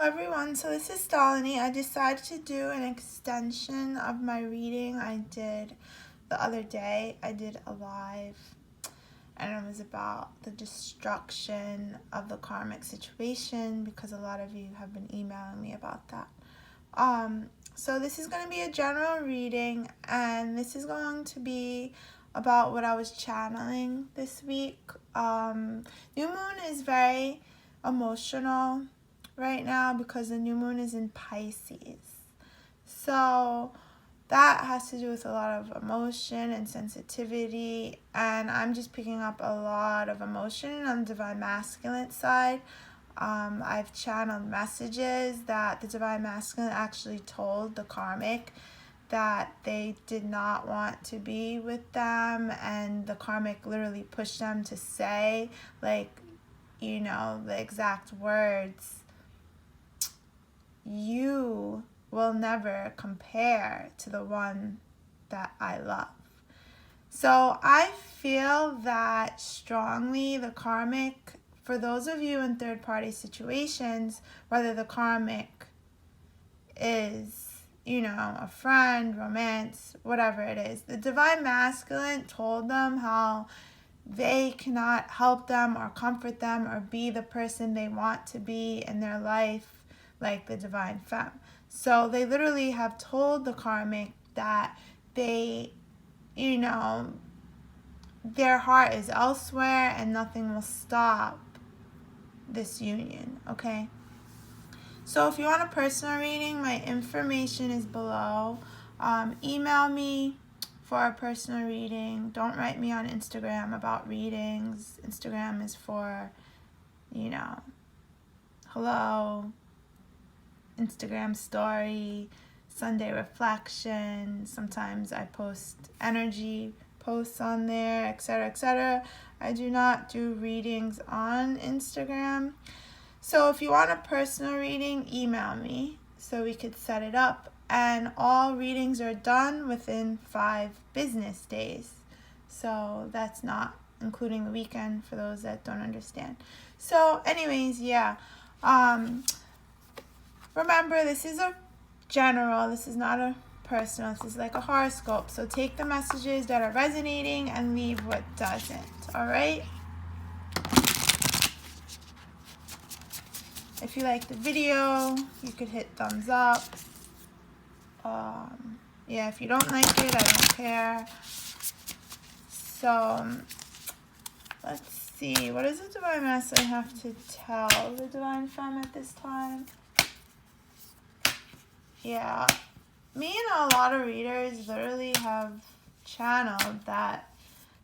Everyone, so this is Stellanie. I decided to do an extension of my reading I did the other day. I did a live and it was about the destruction of the karmic situation because a lot of you have been emailing me about that. So this is going to be a general reading, and this is going to be about what I was channeling this week. New moon is very emotional right now because the new moon is in Pisces. So that has to do with a lot of emotion and sensitivity, and I'm just picking up a lot of emotion on the divine masculine side. I've channeled messages that the divine masculine actually told the karmic that they did not want to be with them, and the karmic literally pushed them to say, like, you know, the exact words, "You will never compare to the one that I love." So I feel that strongly the karmic, for those of you in third-party situations, whether the karmic is, you know, a friend, romance, whatever it is, the divine masculine told them how they cannot help them or comfort them or be the person they want to be in their life like the divine femme. So they literally have told the karmic that they, you know, their heart is elsewhere and nothing will stop this union, okay? So if you want a personal reading, my information is below. Email me for a personal reading. Don't write me on Instagram about readings. Instagram is for, you know, hello, Instagram story, Sunday reflection. Sometimes I post energy posts on there, etc., etc. I do not do readings on Instagram. So if you want a personal reading, email me so we could set it up. And all readings are done within 5 business days. So that's not including the weekend for those that don't understand. So anyways, yeah. Remember, this is a general. This is not a personal. This is like a horoscope. So take the messages that are resonating and leave what doesn't. All right? If you like the video, you could hit thumbs up. Yeah, if you don't like it, I don't care. So, let's see. What does the divine masculine have to tell the divine femme at this time? Yeah, me and a lot of readers literally have channeled that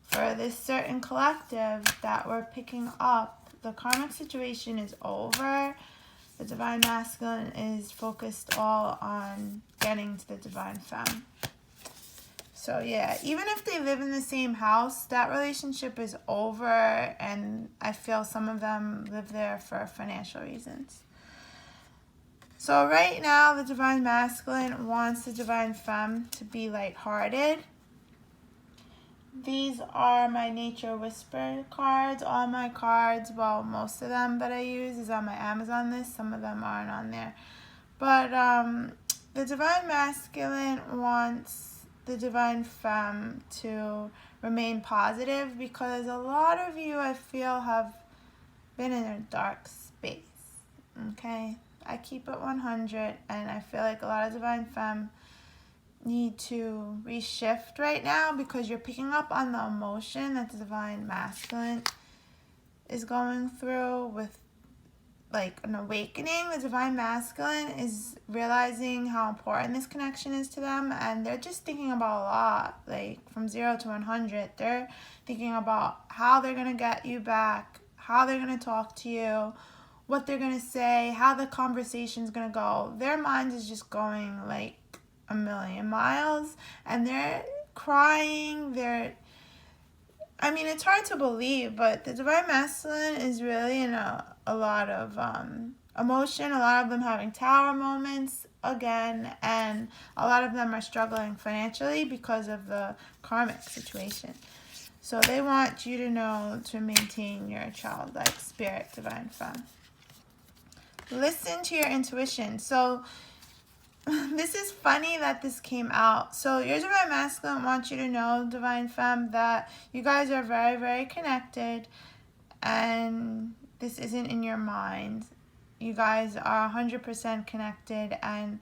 for this certain collective that we're picking up, the karmic situation is over. The divine masculine is focused all on getting to the divine femme. So yeah, even if they live in the same house, that relationship is over, and I feel some of them live there for financial reasons. So right now, the divine masculine wants the divine femme to be lighthearted. These are my Nature Whisper cards. All my cards, well, most of them that I use is on my Amazon list. Some of them aren't on there. But the divine masculine wants the divine femme to remain positive because a lot of you, I feel, have been in a dark space, okay? I keep it 100, and I feel like a lot of divine femme need to reshift right now because you're picking up on the emotion that the divine masculine is going through with, like, an awakening. The divine masculine is realizing how important this connection is to them, and they're just thinking about a lot, like from 0 to 100. They're thinking about how they're going to get you back, how they're going to talk to you, what they're going to say, how the conversation's going to go. Their mind is just going like a million miles, and they're crying. I mean, it's hard to believe, but the divine masculine is really in a lot of emotion, a lot of them having tower moments again, and a lot of them are struggling financially because of the karmic situation. So they want you to know to maintain your childlike spirit, divine femme. listen to your intuition. So this is funny that this came out. So your Divine Masculine wants you to know, Divine Femme, that you guys are very, very connected, and this isn't in your mind. You guys are 100% connected, and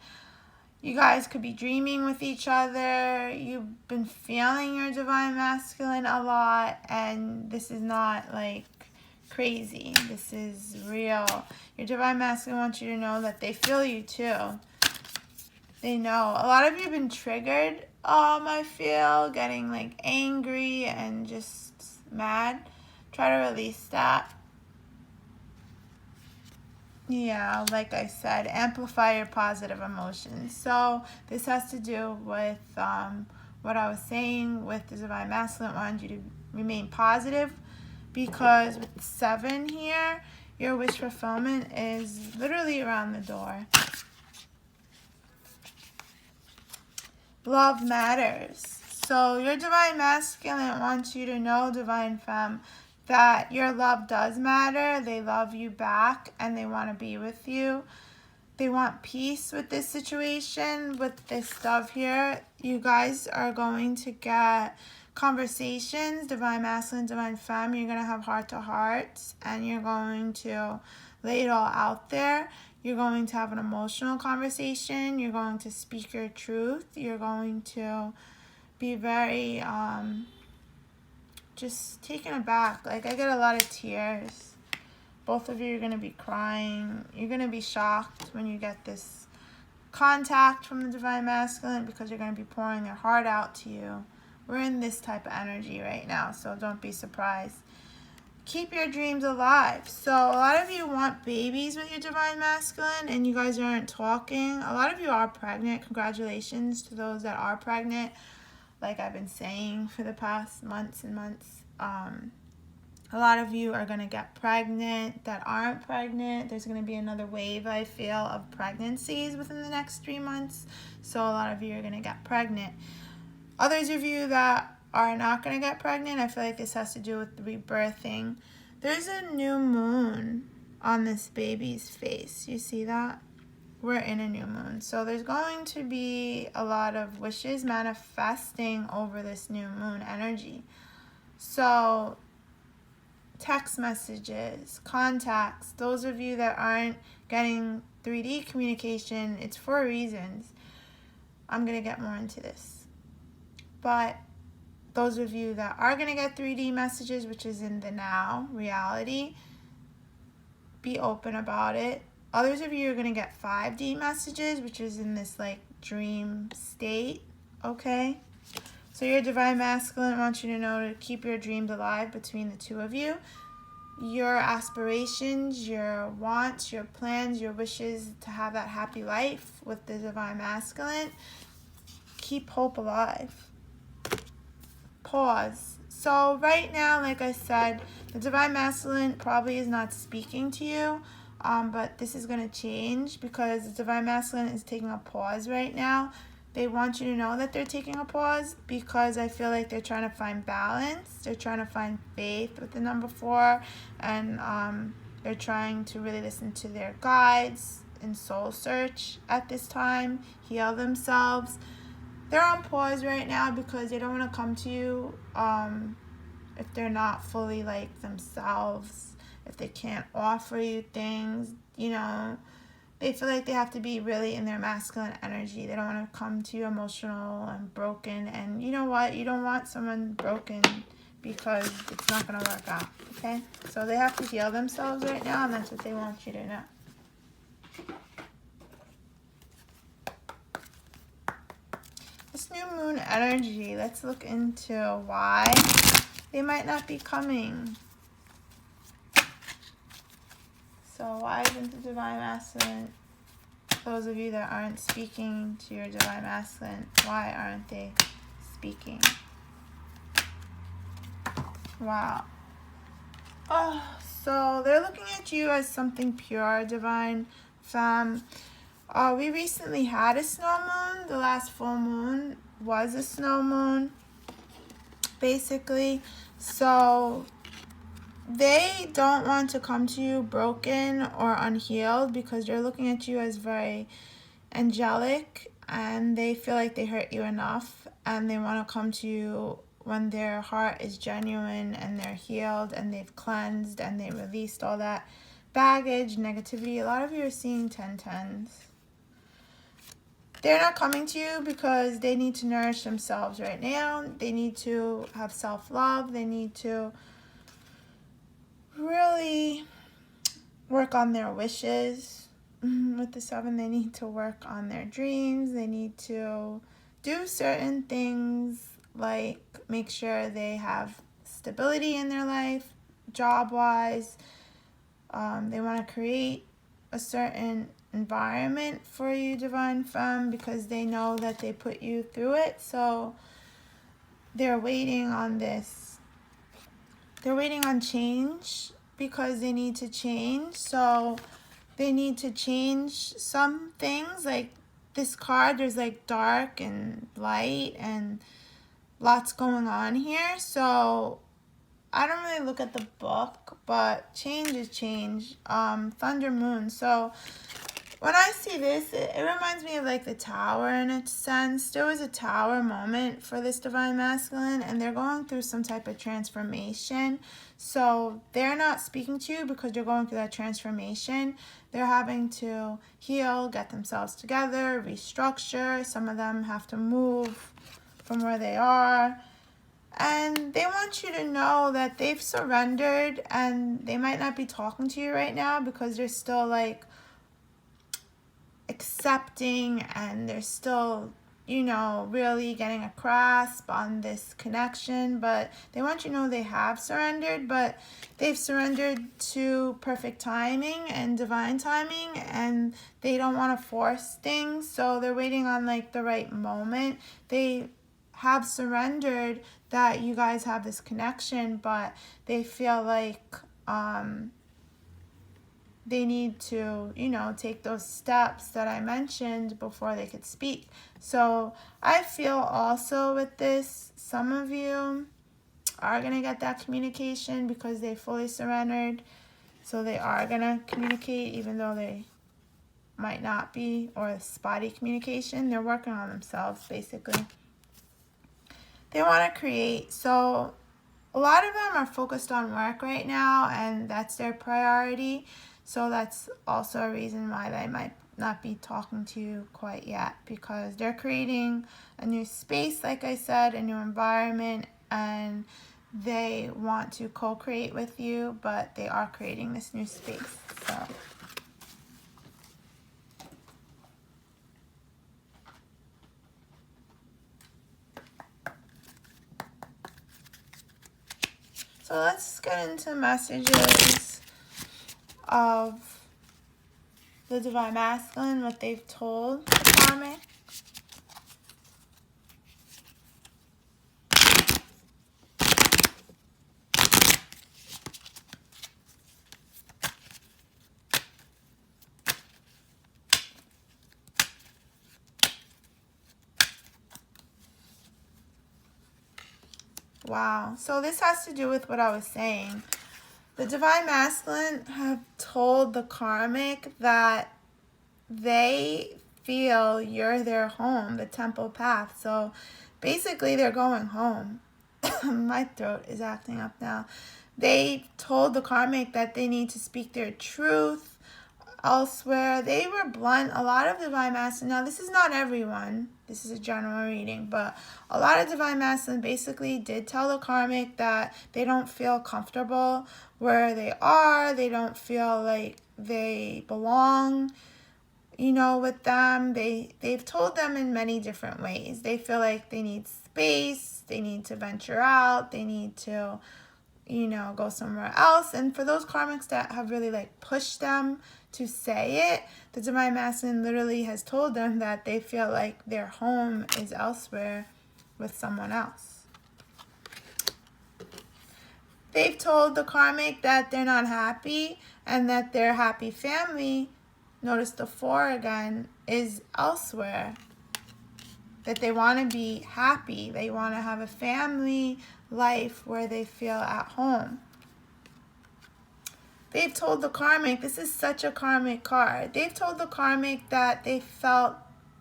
you guys could be dreaming with each other. You've been feeling your Divine Masculine a lot, and this is not like crazy. This is real. Your Divine Masculine wants you to know that they feel you too. They know. A lot of you have been triggered, I feel, getting like angry and just mad. Try to release that. Yeah, like I said, amplify your positive emotions. So this has to do with what I was saying with the Divine Masculine. I want you to remain positive, because with 7 here, your wish fulfillment is literally around the door. Love matters. So your Divine Masculine wants you to know, Divine Femme, that your love does matter. They love you back, and they want to be with you. They want peace with this situation, with this stuff here. You guys are going to get conversations, Divine Masculine, Divine Femme. You're going to have heart-to-hearts, and you're going to lay it all out there. You're going to have an emotional conversation. You're going to speak your truth. You're going to be very just taken aback. Like, I get a lot of tears. Both of you are going to be crying. You're going to be shocked when you get this contact from the Divine Masculine, because you're going to be pouring their heart out to you. We're in this type of energy right now, so don't be surprised. Keep your dreams alive. So a lot of you want babies with your Divine Masculine, and you guys aren't talking. A lot of you are pregnant. Congratulations to those that are pregnant, like I've been saying for the past months and months. A lot of you are going to get pregnant that aren't pregnant. There's going to be another wave, I feel, of pregnancies within the next 3 months. So a lot of you are going to get pregnant. Others of you that are not going to get pregnant, I feel like this has to do with the rebirthing. There's a new moon on this baby's face. You see that? We're in a new moon. So there's going to be a lot of wishes manifesting over this new moon energy. So text messages, contacts, those of you that aren't getting 3D communication, it's for reasons. I'm going to get more into this. But those of you that are going to get 3D messages, which is in the now reality, be open about it. Others of you are going to get 5D messages, which is in this like dream state, okay? So your Divine Masculine wants you to know to keep your dreams alive between the two of you. Your aspirations, your wants, your plans, your wishes to have that happy life with the Divine Masculine. Keep hope alive. Pause. So right now, like I said, the Divine Masculine probably is not speaking to you, but this is going to change, because the Divine Masculine is taking a pause right now. They want you to know that they're taking a pause, because I feel like they're trying to find balance. They're trying to find faith with the number 4, and they're trying to really listen to their guides and soul search at this time, heal themselves. They're on pause right now because they don't want to come to you if they're not fully like themselves, if they can't offer you things, you know. They feel like they have to be really in their masculine energy. They don't want to come to you emotional and broken. And you know what? You don't want someone broken, because it's not going to work out, okay? So they have to heal themselves right now, and that's what they want you to know. This new moon energy, let's look into why they might not be coming. So why isn't the Divine Masculine, those of you that aren't speaking to your Divine Masculine, why aren't they speaking? Wow. Oh, so they're looking at you as something pure, Divine Femme. We recently had a snow moon. The last full moon was a snow moon, basically. So they don't want to come to you broken or unhealed because they're looking at you as very angelic, and they feel like they hurt you enough, and they want to come to you when their heart is genuine and they're healed and they've cleansed and they released all that baggage, negativity. A lot of you are seeing 1010s. They're not coming to you because they need to nourish themselves right now. They need to have self-love. They need to really work on their wishes. With the 7, they need to work on their dreams. They need to do certain things, like make sure they have stability in their life, job-wise. They want to create a certain environment for you, Divine Femme, because they know that they put you through it. So they're waiting on this. They're waiting on change because they need to change. So they need to change some things. Like this card, there's like dark and light and lots going on here. So I don't really look at the book, but change is change. Thunder Moon. So when I see this, it reminds me of like the Tower in a sense. There was a Tower moment for this Divine Masculine, and they're going through some type of transformation. So they're not speaking to you because they're going through that transformation. They're having to heal, get themselves together, restructure. Some of them have to move from where they are. And they want you to know that they've surrendered, and they might not be talking to you right now because they're still like accepting, and they're still, you know, really getting a grasp on this connection. But they want you to know they have surrendered, but they've surrendered to perfect timing and divine timing, and they don't want to force things. So they're waiting on like the right moment. They have surrendered that you guys have this connection, but they feel like they need to, you know, take those steps that I mentioned before they could speak. So I feel also with this, some of you are going to get that communication because they fully surrendered. So they are going to communicate even though they might not be, or spotty communication. They're working on themselves, basically. They want to create. So a lot of them are focused on work right now, and that's their priority. So that's also a reason why they might not be talking to you quite yet, because they're creating a new space, like I said, a new environment, and they want to co-create with you, but they are creating this new space. So let's get into messages of the Divine Masculine, what they've told the Karmic. Wow. So this has to do with what I was saying. The Divine Masculine have told the Karmic that they feel you're their home, the temple path. So basically they're going home. My throat is acting up now. They told the Karmic that they need to speak their truth elsewhere. They were blunt. A lot of Divine Masculine, now this is not everyone, this is a general reading, but a lot of Divine Masculine basically did tell the Karmic that they don't feel comfortable where they are. They don't feel like they belong, you know, with them. They've told them in many different ways. They feel like they need space, they need to venture out, they need to, you know, go somewhere else. And for those Karmics that have really like pushed them to say it, the Divine Masculine literally has told them that they feel like their home is elsewhere with someone else. They've told the Karmic that they're not happy and that their happy family, notice the 4 again, is elsewhere. That they want to be happy. They want to have a family life where they feel at home. they've told the Karmic, this is such a Karmic card. They've told the Karmic that they felt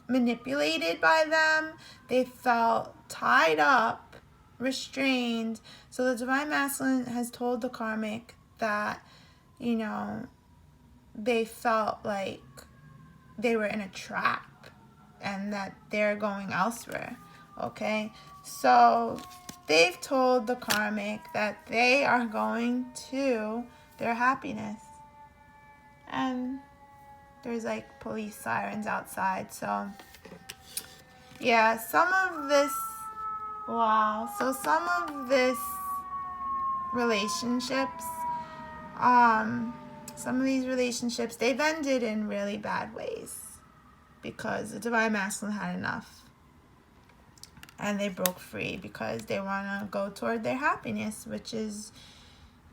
manipulated by them. They felt tied up, restrained. So the Divine Masculine has told the Karmic that, you know, they felt like they were in a trap and that they're going elsewhere. Okay? So they've told the Karmic that they are going to their happiness. And there's like police sirens outside. So yeah, some of this relationships, some of these relationships, they've ended in really bad ways because the Divine Masculine had enough. And they broke free because they want to go toward their happiness, which is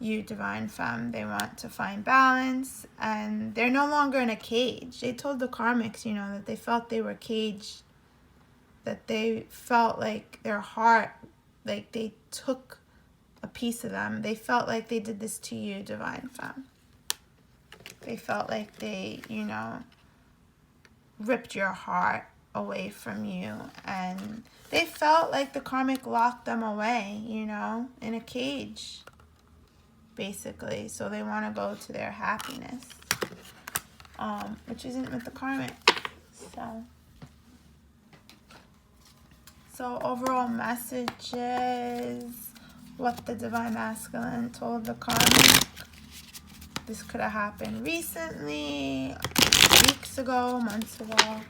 you, Divine Femme. They want to find balance, and they're no longer in a cage. They told the Karmics, you know, that they felt they were caged, that they felt like their heart, like they took a piece of them. They felt like they did this to you, Divine Femme. They felt like they, you know, ripped your heart away from you, and they felt like the Karmic locked them away, you know, in a cage, basically. So they want to go to their happiness, which isn't with the Karmic. So overall messages, what the Divine Masculine told the Karmic. This could have happened recently, weeks ago, months ago.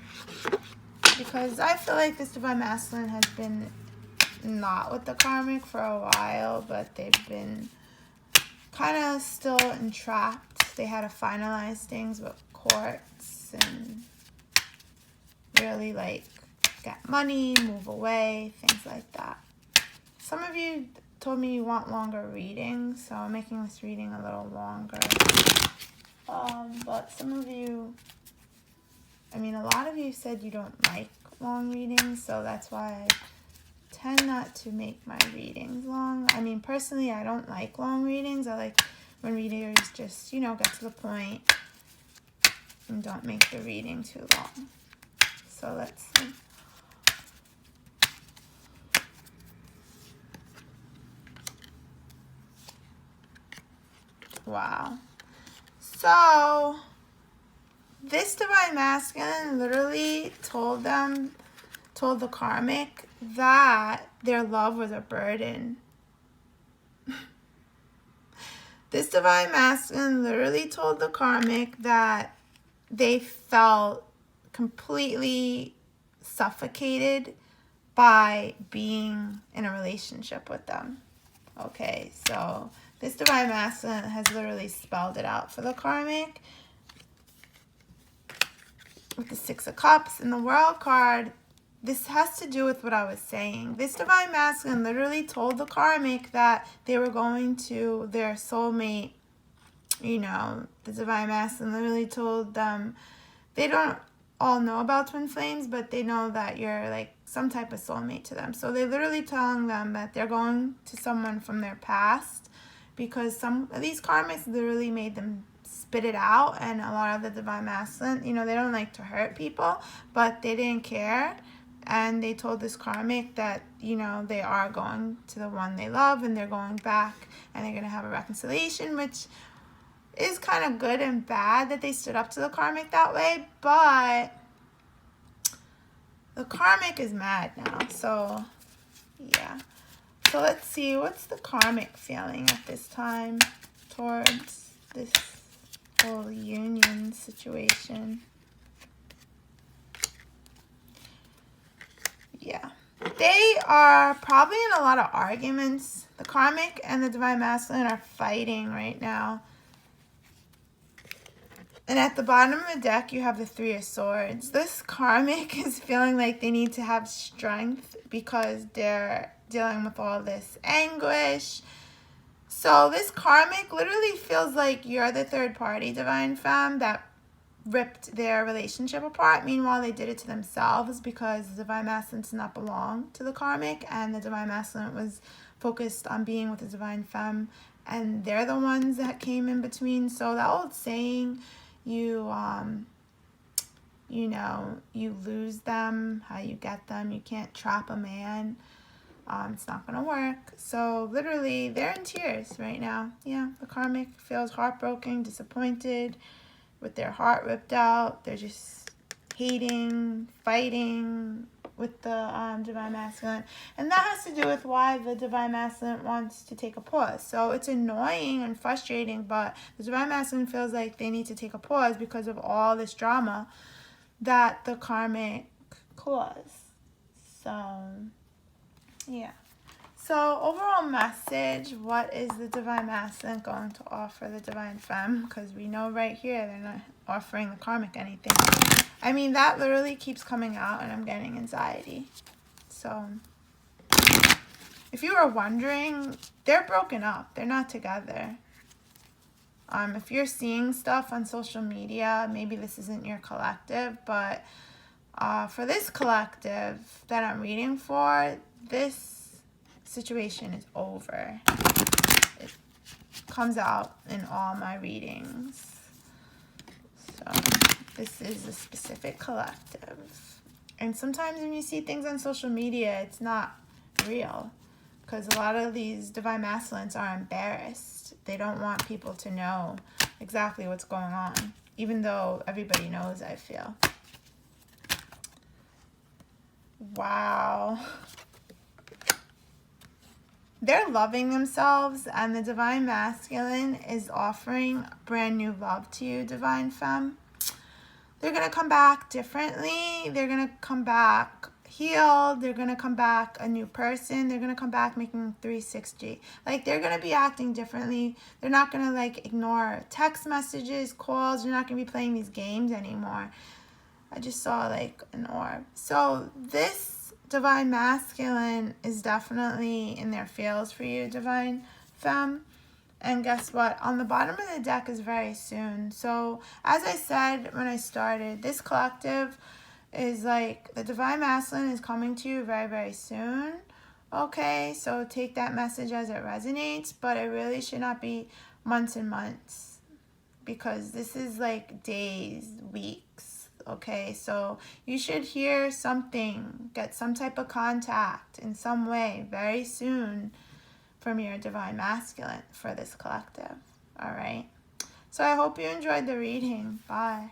Because I feel like this Divine Masculine has been not with the Karmic for a while, but they've been kind of still entrapped. They had to finalize things with courts and really like get money, move away, things like that. Some of you told me you want longer readings, so I'm making this reading a little longer. But some of you, I mean, a lot of you said you don't like long readings, so that's why I tend not to make my readings long. I mean, personally, I don't like long readings. I like when readers just, you know, get to the point and don't make the reading too long. So let's see. Wow. So this Divine Masculine literally told the Karmic that their love was a burden. This Divine Masculine literally told the Karmic that they felt completely suffocated by being in a relationship with them. Okay, so this Divine Masculine has literally spelled it out for the Karmic. With the Six of Cups and the World card, this has to do with what I was saying. This Divine Masculine literally told the Karmic that they were going to their soulmate. You know, the Divine Masculine literally told them, they don't all know about twin flames, but they know that you're like some type of soulmate to them. So they're literally telling them that they're going to someone from their past, because some of these Karmics literally made them spit it out. And a lot of the Divine Masculine, you know, they don't like to hurt people, but they didn't care. And they told this Karmic that, you know, they are going to the one they love, and they're going back, and they're going to have a reconciliation, which is kind of good and bad that they stood up to the Karmic that way. But the Karmic is mad now. So, yeah. So let's see, what's the Karmic feeling at this time towards this whole union situation? Yeah. They are probably in a lot of arguments. The Karmic and the Divine Masculine are fighting right now. And at the bottom of the deck, you have the Three of Swords. This Karmic is feeling like they need to have strength because they're dealing with all this anguish. So this Karmic literally feels like you're the third party, Divine Femme, that ripped their relationship apart. Meanwhile, they did it to themselves because the Divine Masculine does not belong to the Karmic, and the Divine Masculine was focused on being with the Divine Femme and they're the ones that came in between. So that old saying, you know, you lose them, how you get them. You can't trap a man. It's not going to work. So literally, they're in tears right now. Yeah, the karmic feels heartbroken, disappointed, with their heart ripped out. They're just hating, fighting with the Divine Masculine. And that has to do with why the Divine Masculine wants to take a pause. So it's annoying and frustrating, but the Divine Masculine feels like they need to take a pause because of all this drama that the karmic caused. So, yeah. So, overall message, what is the Divine Masculine going to offer the Divine Femme? Because we know right here they're not offering the karmic anything. I mean, that literally keeps coming out and I'm getting anxiety. So, if you were wondering, they're broken up. They're not together. If you're seeing stuff on social media, maybe this isn't your collective, but for this collective that I'm reading for, this situation is over. It comes out in all my readings. So this is a specific collective. And sometimes when you see things on social media, it's not real. Because a lot of these Divine Masculines are embarrassed. They don't want people to know exactly what's going on. Even though everybody knows, I feel. Wow. They're loving themselves, and the Divine Masculine is offering brand new love to you, Divine Femme. They're going to come back differently. They're going to come back healed. They're going to come back a new person. They're going to come back making 360. Like, they're going to be acting differently. They're not going to, like, ignore text messages, calls. You're not going to be playing these games anymore. I just saw, like, an orb. So, this Divine Masculine is definitely in their feels for you, Divine Femme. And guess what? On the bottom of the deck is very soon. So, as I said when I started, this collective is like the Divine Masculine is coming to you very, very soon. Okay, so take that message as it resonates, but it really should not be months and months because this is like days, weeks. Okay, so you should hear something, get some type of contact in some way very soon from your Divine Masculine for this collective. All right. So I hope you enjoyed the reading. Bye.